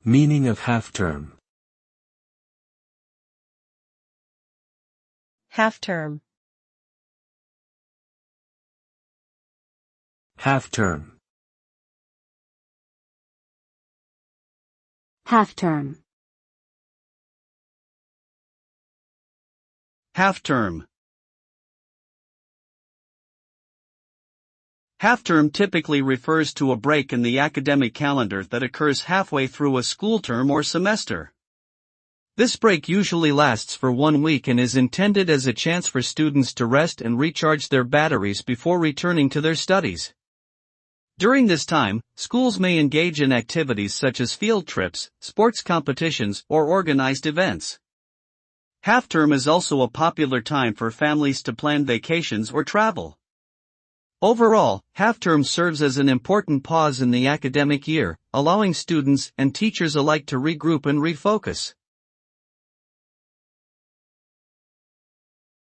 Meaning of half-term. Half-term. Half-term. Half-term. Half-term. Half-term typically refers to a break in the academic calendar that occurs halfway through a school term or semester. This break usually lasts for 1 week and is intended as a chance for students to rest and recharge their batteries before returning to their studies. During this time, schools may engage in activities such as field trips, sports competitions, or organized events. Half-term is also a popular time for families to plan vacations or travel. Overall, half-term serves as an important pause in the academic year, allowing students and teachers alike to regroup and refocus.